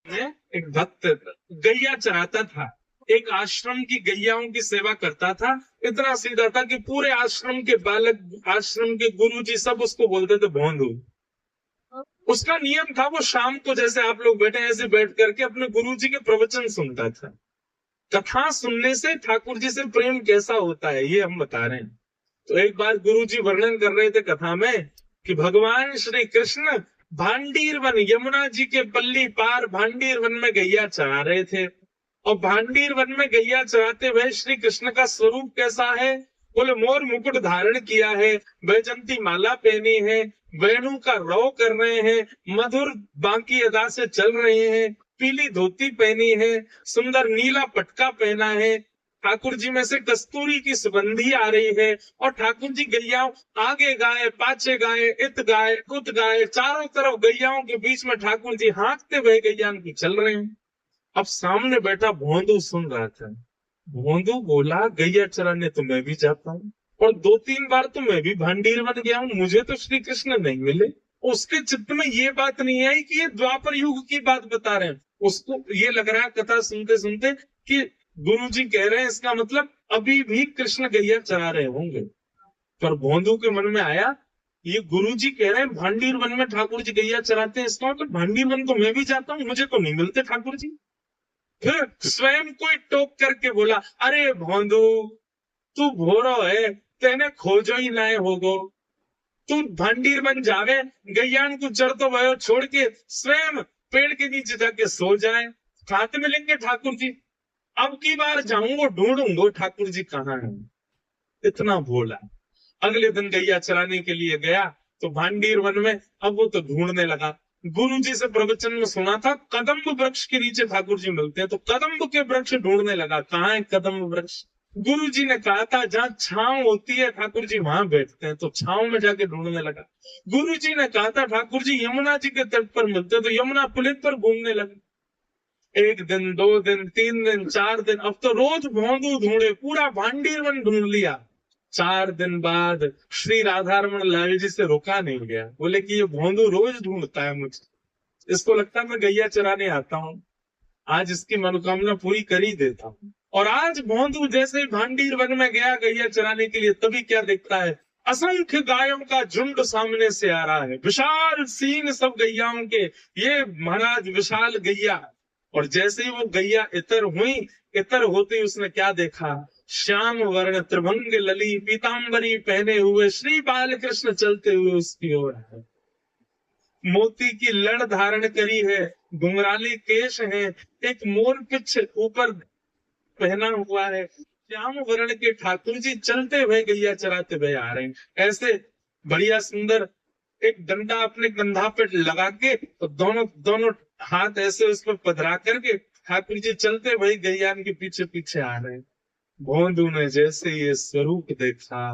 में एक भक्त गैया चराता था, एक आश्रम की गैयाओं की सेवा करता था। इतना सीधा था कि पूरे आश्रम के बालक, आश्रम के गुरुजी सब उसको बोलते थे भोंदू। उसका नियम था, वो शाम को जैसे आप लोग बैठे हैं ऐसे बैठ करके अपने गुरुजी के प्रवचन सुनता था। कथा सुनने से ठाकुर जी से प्रेम कैसा होता है ये हम बता रहे हैं। तो एक बार गुरुजी वर्णन कर रहे थे कथा में कि भगवान श्री कृष्ण भांडीर वन, यमुना जी के पल्ली पार भांडीर वन में गैया चरा रहे थे। और भांडीर वन में गैया चराते हुए श्री कृष्ण का स्वरूप कैसा है? बोले मोर मुकुट धारण किया है, वैजंती माला पहनी है, वेणु का रौ कर रहे हैं, मधुर बांकी अदा से चल रहे हैं, पीली धोती पहनी है, सुंदर नीला पटका पहना है, ठाकुर जी में से कस्तूरी की सुगंधी आ रही है। और ठाकुर जी गैयाओं आगे गाय पाछे गाय, इत गाय उत गाय, चारों तरफ गैयाओं के बीच में ठाकुर जी हाँकते हुए गैया की चल रहे हैं। अब सामने बैठा भोंदू सुन रहा था। भोंदू बोला गैया चराने तो मैं भी जाता हूँ, और 2-3 बार तो मैं भी भांडीर बन गया हूँ, मुझे तो श्री कृष्ण नहीं मिले। उसके चित्त में ये बात नहीं आई कि ये द्वापर युग की बात बता रहे हैं। उसको ये लग रहा है कथा सुनते सुनते कि गुरु जी कह रहे हैं, इसका मतलब अभी भी कृष्ण गैया चरा रहे होंगे। पर भोंदू के मन में आया, ये गुरु जी कह रहे हैं भांडीर वन में ठाकुर जी गैया चराते हैं, इसका मतलब भांडीर वन तो मैं भी जाता हूँ, मुझे तो नहीं मिलते ठाकुर जी। फिर स्वयं कोई टोक करके बोला, अरे भोंदू, तू भोरो है, तेने खोजो ही ना होगो। तू भांडीर बन जावे, गैयान को चढ़ तो भयो छोड़ के स्वयं पेड़ के नीचे जाके सो जाए, हाथ मिलेंगे ठाकुर जी। अब की बार जाऊंगा ढूंढूंगा ठाकुर जी कहाँ है। इतना भोला। अगले दिन गैया चराने के लिए गया तो भांडीर वन में, अब वो तो ढूंढने लगा। गुरु जी से प्रवचन में सुना था कदम्ब वृक्ष के नीचे ठाकुर जी मिलते हैं, तो कदम्ब के वृक्ष ढूंढने लगा, कहाँ है कदम्ब वृक्ष। गुरु जी ने कहा था जहाँ छांव होती है ठाकुर जी वहां बैठते हैं, तो छांव में जाके ढूंढने लगा। गुरु जी ने कहा था ठाकुर जी यमुना जी के तट पर मिलते हैं, तो यमुना पुलिस पर घूमने लगे। 1 दिन, 2 दिन, 3 दिन, 4 दिन, अब तो रोज भोंदू ढूंढे, पूरा भांडीर वन ढूंढ लिया। 4 दिन बाद श्री राधा रमन लाल जी से रुका नहीं गया, बोले कि ये भोंदू रोज ढूंढता है मुझे, इसको लगता है मैं गैया चराने आता हूँ, आज इसकी मनोकामना पूरी कर ही देता हूँ। और आज भोंदू जैसे ही भांडीर वन में गया गैया चराने के लिए, तभी क्या देखता है, असंख्य गायों का झुंड सामने से आ रहा है, विशाल सींग सब गैयाओं के, ये महाराज विशाल गैया। और जैसे ही वो गैया इतर हुई, इतर होते ही उसने क्या देखा, श्याम वर्ण त्रिभंग लली पीताम्बरी पहने हुए श्री बाल कृष्ण चलते हुए उसकी ओर है। मोती की लड़ धारण करी है, घुंघराले केश है, एक मोर पिछ ऊपर पहना हुआ है। श्याम वर्ण के ठाकुर जी चलते हुए गैया चराते हुए आ रहे हैं। ऐसे बढ़िया सुंदर एक डंडा अपने कंधा पे लगा के, तो दोनों दोनों हाथ ऐसे उस पर पधरा करके ठाकुर जी चलते हुए गैया के पीछे पीछे आ रहे हैं। भोंदू ने जैसे ये स्वरूप देखा,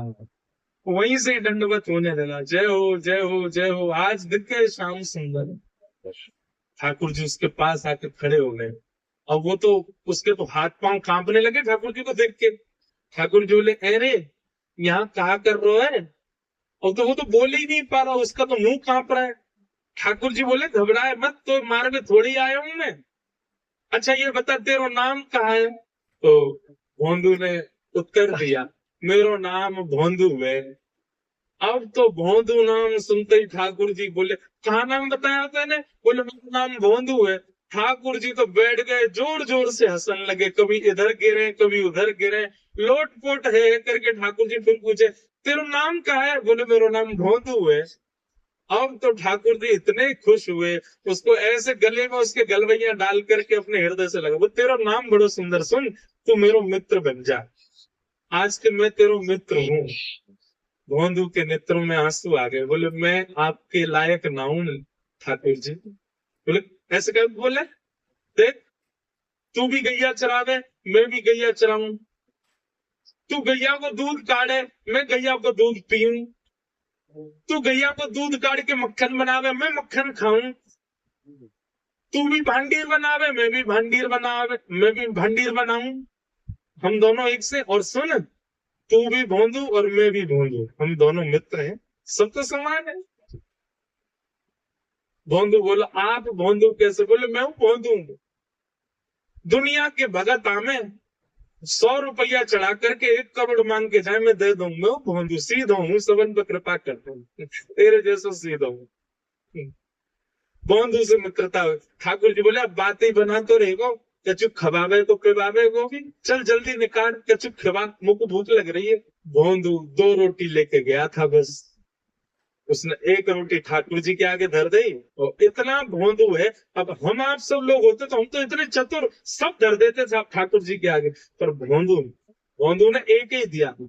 वहीं से ही दंडवत होने लगा, जय हो जय हो जय हो, आज दिखे श्याम सुंदर। ठाकुर जी उसके पास आके खड़े हो गए, और वो तो उसके तो हाथ पांव कांपने लगे ठाकुर जी को देख के। ठाकुर जी बोले, अरे यहाँ कहा कर रहे है? और तो वो तो बोल ही नहीं पा रहा, उसका तो मुंह कांप रहा है। ठाकुर जी बोले, घबराए मत, तो मार्ग में थोड़ी आया हूं मैं। अच्छा ये बता तेरा नाम कहाँ है? तो भोंदू ने उत्तर दिया, मेरो नाम भोंदू है। अब तो भोंदू नाम सुनते ही ठाकुर जी बोले, कहा नाम बताया तेने? बोले मेरा नाम भोंदू है। ठाकुर जी तो बैठ गए, जोर जोर से हंसने लगे, कभी इधर गिरे कभी उधर गिरे, लोटपोट है करके ठाकुर जी फिर पूछे, तेरा नाम क्या है? बोले मेरा नाम भोंदू है। अब तो ठाकुर जी इतने खुश हुए, उसको ऐसे गले में उसके गलवैया डाल करके अपने हृदय से लगा, वो तेरा नाम बड़ो सुंदर, सुन तू मेरो मित्र बन जा, आज के मैं तेरा मित्र हूँ। भोंदू के नेत्रों में आंसू आ गए, बोले मैं आपके लायक ना हूं ठाकुर जी। बोले ऐसे क्या बोले, देख तू भी गैया चरावे, मैं भी गैया चराऊं, तू गैया को दूध काढ़े, मैं गैया को दूध पीऊं, तू गैया को दूध काढ़ के मक्खन बनावे, मैं मक्खन खाऊं, तू भी भांडीर बनावे, मैं भी भांडीर बनावे, मैं भी भांडीर बनाऊं, हम दोनों एक से। और सुन, तू भी भोंदू और मैं भी भोंदू, हम दोनों मित्र हैं, सब तो समान है। भोंदू बोला, आप भोंदू कैसे? बोले मैं हूं भोंदू। दुनिया के भगत आमे 100 रुपया चढ़ा करके 1 करोड़ मांग के जाए, मैं दे दूं। मैं हूं भोंदू, सीधा हूं, सबन पर कृपा करता हूं, तेरे जैसा सीधा हूं। भोंदू से मित्रता हुई। ठाकुर जी बोले अब बातें बना तो रहेगो, कछु खबावे तो पिबावे को भी, चल जल्दी निकाल कछु खिबा, मुझको भूख लग रही है। भोंदू 2 रोटी लेके गया था बस, उसने 1 रोटी ठाकुर जी के आगे धर दी। और इतना भोंदू है, अब हम आप सब लोग होते तो हम तो इतने चतुर, सब धर देते थे आप ठाकुर जी के आगे, पर भोंदू भोंदू ने एक ही दिया,